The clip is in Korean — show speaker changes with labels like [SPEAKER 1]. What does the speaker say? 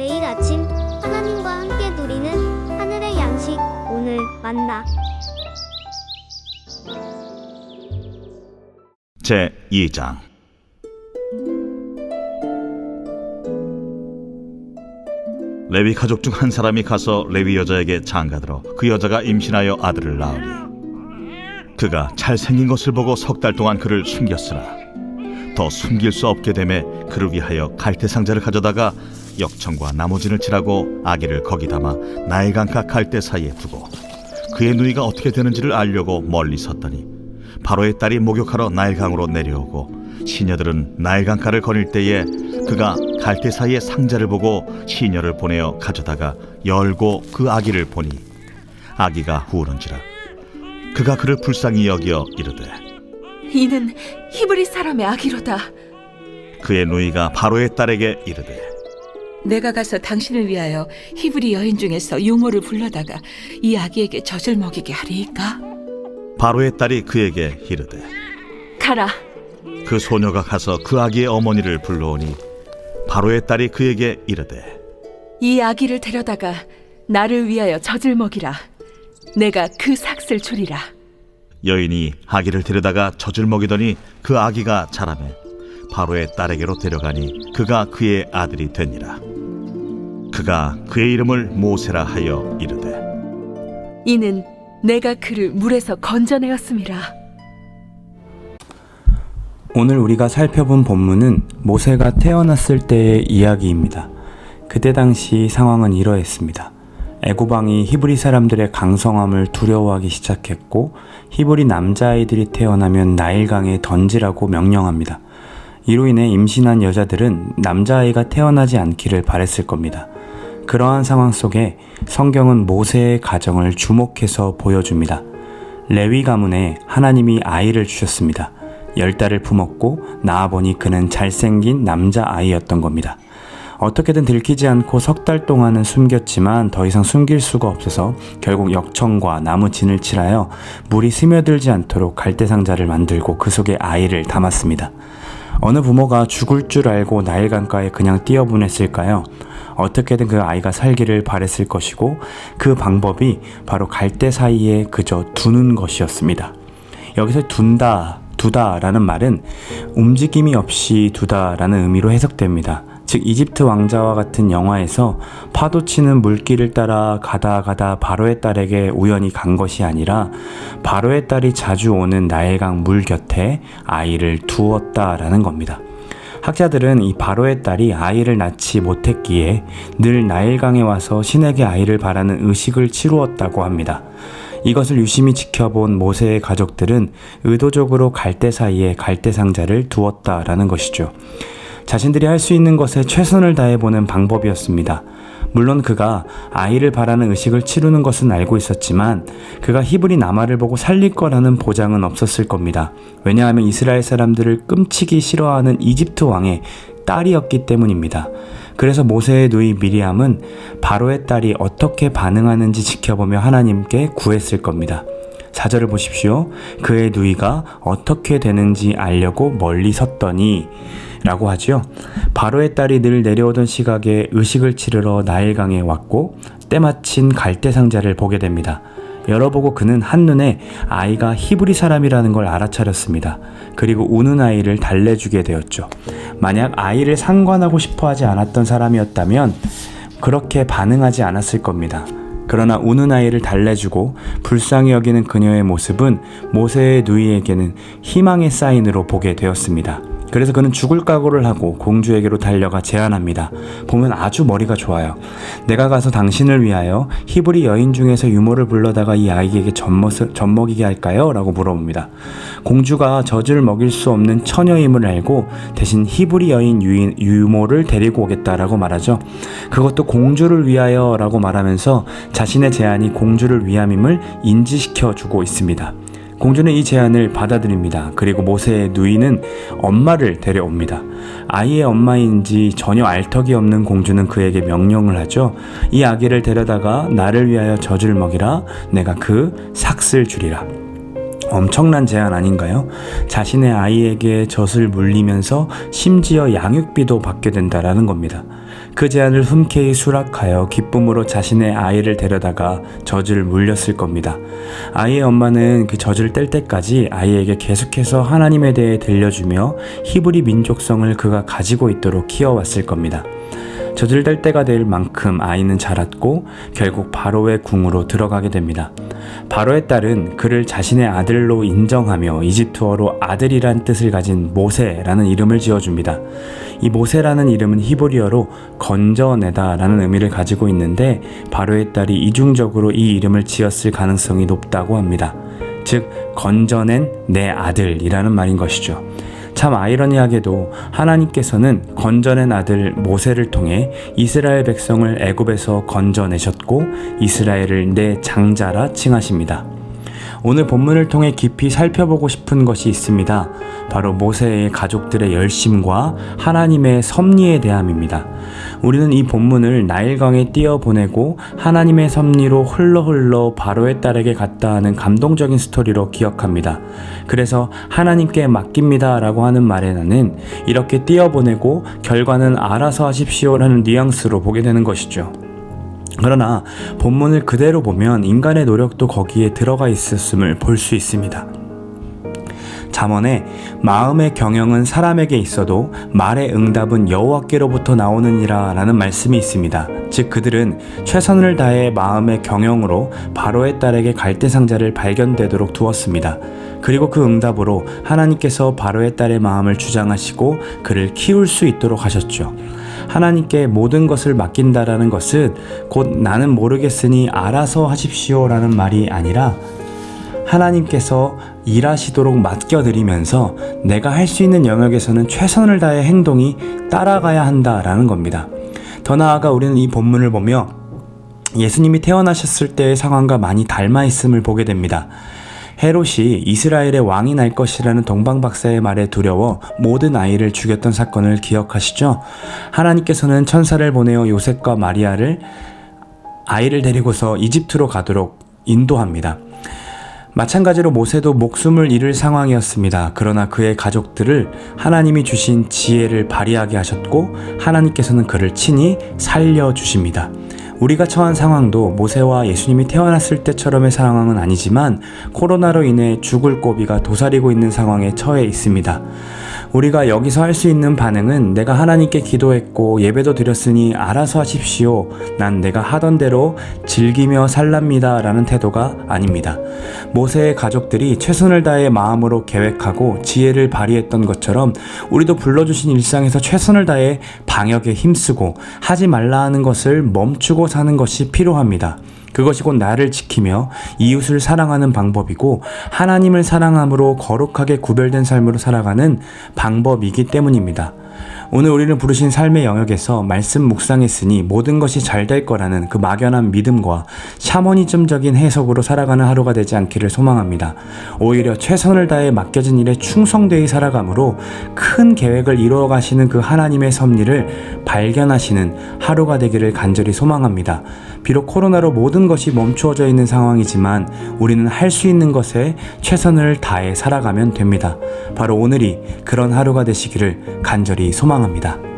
[SPEAKER 1] 매일 아침 하나님과 함께 누리는 하늘의 양식, 오늘 만나.
[SPEAKER 2] 제2장. 레위 가족 중 한 사람이 가서 레위 여자에게 장가들어 그 여자가 임신하여 아들을 낳으니 그가 잘생긴 것을 보고 석 달 동안 그를 숨겼으나 더 숨길 수 없게 되매 그를 위하여 갈대 상자를 가져다가 역청과 나무진을 칠하고 아기를 거기 담아 나일강가 갈대 사이에 두고 그의 누이가 어떻게 되는지를 알려고 멀리 섰더니 바로의 딸이 목욕하러 나일강으로 내려오고 시녀들은 나일강가를 거닐 때에 그가 갈대 사이에 상자를 보고 시녀를 보내어 가져다가 열고 그 아기를 보니 아기가 우는지라 그가 그를 불쌍히 여겨 이르되
[SPEAKER 3] 이는 히브리 사람의 아기로다.
[SPEAKER 2] 그의 누이가 바로의 딸에게 이르되
[SPEAKER 3] 내가 가서 당신을 위하여 히브리 여인 중에서 유모를 불러다가 이 아기에게 젖을 먹이게 하리이까?
[SPEAKER 2] 바로의 딸이 그에게 이르되
[SPEAKER 3] 가라.
[SPEAKER 2] 그 소녀가 가서 그 아기의 어머니를 불러오니 바로의 딸이 그에게 이르되
[SPEAKER 3] 이 아기를 데려다가 나를 위하여 젖을 먹이라. 내가 그 삭슬 주리라.
[SPEAKER 2] 여인이 아기를 데려다가 젖을 먹이더니 그 아기가 자라매 바로의 딸에게로 데려가니 그가 그의 아들이 되니라. 그가 그의 이름을 모세라 하여 이르되
[SPEAKER 3] 이는 내가 그를 물에서 건져내었음이라.
[SPEAKER 4] 오늘 우리가 살펴본 본문은 모세가 태어났을 때의 이야기입니다. 그때 당시 상황은 이러했습니다. 애굽 왕이 히브리 사람들의 강성함을 두려워하기 시작했고 히브리 남자아이들이 태어나면 나일강에 던지라고 명령합니다. 이로 인해 임신한 여자들은 남자아이가 태어나지 않기를 바랬을 겁니다. 그러한 상황 속에 성경은 모세의 가정을 주목해서 보여줍니다. 레위 가문에 하나님이 아이를 주셨습니다. 10달을 품었고 낳아보니 그는 잘생긴 남자아이였던 겁니다. 어떻게든 들키지 않고 석 달 동안은 숨겼지만 더 이상 숨길 수가 없어서 결국 역청과 나무진을 칠하여 물이 스며들지 않도록 갈대상자를 만들고 그 속에 아이를 담았습니다. 어느 부모가 죽을 줄 알고 나일강가에 그냥 뛰어보냈을까요? 어떻게든 그 아이가 살기를 바랬을 것이고 그 방법이 바로 갈대 사이에 그저 두는 것이었습니다. 여기서 두다라는 말은 움직임이 없이 두다라는 의미로 해석됩니다. 즉 이집트 왕자와 같은 영화에서 파도치는 물길을 따라 가다 바로의 딸에게 우연히 간 것이 아니라 바로의 딸이 자주 오는 나일강 물 곁에 아이를 두었다라는 겁니다. 학자들은 이 바로의 딸이 아이를 낳지 못했기에 늘 나일강에 와서 신에게 아이를 바라는 의식을 치루었다고 합니다. 이것을 유심히 지켜본 모세의 가족들은 의도적으로 갈대 사이에 갈대 상자를 두었다라는 것이죠. 자신들이 할 수 있는 것에 최선을 다해보는 방법이었습니다. 물론 그가 아이를 바라는 의식을 치르는 것은 알고 있었지만 그가 히브리 나마를 보고 살릴 거라는 보장은 없었을 겁니다. 왜냐하면 이스라엘 사람들을 끔찍이 싫어하는 이집트 왕의 딸이었기 때문입니다. 그래서 모세의 누이 미리암은 바로의 딸이 어떻게 반응하는지 지켜보며 하나님께 구했을 겁니다. 4절을 보십시오. 그의 누이가 어떻게 되는지 알려고 멀리 섰더니 라고 하죠. 바로의 딸이 늘 내려오던 시각에 의식을 치르러 나일강에 왔고 때마침 갈대상자를 보게 됩니다. 열어보고 그는 한눈에 아이가 히브리 사람이라는 걸 알아차렸습니다. 그리고 우는 아이를 달래주게 되었죠. 만약 아이를 상관하고 싶어 하지 않았던 사람이었다면 그렇게 반응하지 않았을 겁니다. 그러나 우는 아이를 달래주고 불쌍히 여기는 그녀의 모습은 모세의 누이에게는 희망의 사인으로 보게 되었습니다. 그래서 그는 죽을 각오를 하고 공주에게로 달려가 제안합니다. 보면 아주 머리가 좋아요. 내가 가서 당신을 위하여 히브리 여인 중에서 유모를 불러다가 이 아이에게 젖 먹이게 할까요? 라고 물어봅니다. 공주가 젖을 먹일 수 없는 처녀임을 알고 대신 히브리 여인 유모를 데리고 오겠다라고 말하죠. 그것도 공주를 위하여 라고 말하면서 자신의 제안이 공주를 위함임을 인지시켜주고 있습니다. 공주는 이 제안을 받아들입니다. 그리고 모세의 누이는 엄마를 데려옵니다. 아이의 엄마인지 전혀 알턱이 없는 공주는 그에게 명령을 하죠. 이 아기를 데려다가 나를 위하여 젖을 먹이라. 내가 그 삭슬 주리라. 엄청난 제안 아닌가요? 자신의 아이에게 젖을 물리면서 심지어 양육비도 받게 된다라는 겁니다. 그 제안을 흔쾌히 수락하여 기쁨으로 자신의 아이를 데려다가 젖을 물렸을 겁니다. 아이의 엄마는 그 젖을 뗄 때까지 아이에게 계속해서 하나님에 대해 들려주며 히브리 민족성을 그가 가지고 있도록 키워왔을 겁니다. 젖을 뗄 때가 될 만큼 아이는 자랐고 결국 바로의 궁으로 들어가게 됩니다. 바로의 딸은 그를 자신의 아들로 인정하며 이집트어로 아들이란 뜻을 가진 모세라는 이름을 지어줍니다. 이 모세라는 이름은 히브리어로 건져내다 라는 의미를 가지고 있는데 바로의 딸이 이중적으로 이 이름을 지었을 가능성이 높다고 합니다. 즉 건져낸 내 아들이라는 말인 것이죠. 참 아이러니하게도 하나님께서는 건져낸 아들 모세를 통해 이스라엘 백성을 애굽에서 건져내셨고 이스라엘을 내 장자라 칭하십니다. 오늘 본문을 통해 깊이 살펴보고 싶은 것이 있습니다. 바로 모세의 가족들의 열심과 하나님의 섭리에 대함입니다. 우리는 이 본문을 나일강에 띄어보내고 하나님의 섭리로 흘러 바로의 딸에게 갔다 하는 감동적인 스토리로 기억합니다. 그래서 하나님께 맡깁니다 라고 하는 말에 나는 이렇게 띄어보내고 결과는 알아서 하십시오 라는 뉘앙스로 보게 되는 것이죠. 그러나 본문을 그대로 보면 인간의 노력도 거기에 들어가 있었음을 볼 수 있습니다. 잠언에 마음의 경영은 사람에게 있어도 말의 응답은 여호와께로부터 나오느니라 라는 말씀이 있습니다. 즉 그들은 최선을 다해 마음의 경영으로 바로의 딸에게 갈대상자를 발견되도록 두었습니다. 그리고 그 응답으로 하나님께서 바로의 딸의 마음을 주장하시고 그를 키울 수 있도록 하셨죠. 하나님께 모든 것을 맡긴다라는 것은 곧 나는 모르겠으니 알아서 하십시오 라는 말이 아니라 하나님께서 일하시도록 맡겨드리면서 내가 할 수 있는 영역에서는 최선을 다해 행동이 따라가야 한다라는 겁니다. 더 나아가 우리는 이 본문을 보며 예수님이 태어나셨을 때의 상황과 많이 닮아 있음을 보게 됩니다. 헤롯이 이스라엘의 왕이 날 것이라는 동방박사의 말에 두려워 모든 아이를 죽였던 사건을 기억하시죠? 하나님께서는 천사를 보내어 요셉과 마리아를 아이를 데리고서 이집트로 가도록 인도합니다. 마찬가지로 모세도 목숨을 잃을 상황이었습니다. 그러나 그의 가족들을 하나님이 주신 지혜를 발휘하게 하셨고 하나님께서는 그를 친히 살려주십니다. 우리가 처한 상황도 모세와 예수님이 태어났을 때처럼의 상황은 아니지만 코로나로 인해 죽을 고비가 도사리고 있는 상황에 처해 있습니다. 우리가 여기서 할 수 있는 반응은 내가 하나님께 기도했고 예배도 드렸으니 알아서 하십시오. 난 내가 하던 대로 즐기며 살랍니다 라는 태도가 아닙니다. 모세의 가족들이 최선을 다해 마음으로 계획하고 지혜를 발휘했던 것처럼 우리도 불러주신 일상에서 최선을 다해 방역에 힘쓰고 하지 말라 하는 것을 멈추고 사는 것이 필요합니다. 그것이 곧 나를 지키며 이웃을 사랑하는 방법이고 하나님을 사랑함으로 거룩하게 구별된 삶으로 살아가는 방법이기 때문입니다. 오늘 우리를 부르신 삶의 영역에서 말씀 묵상했으니 모든 것이 잘 될 거라는 그 막연한 믿음과 샤머니즘적인 해석으로 살아가는 하루가 되지 않기를 소망합니다. 오히려 최선을 다해 맡겨진 일에 충성되이 살아감으로 큰 계획을 이루어 가시는 그 하나님의 섭리를 발견하시는 하루가 되기를 간절히 소망합니다. 비록 코로나로 모든 것이 멈추어져 있는 상황이지만 우리는 할 수 있는 것에 최선을 다해 살아가면 됩니다. 바로 오늘이 그런 하루가 되시기를 간절히 소망합니다.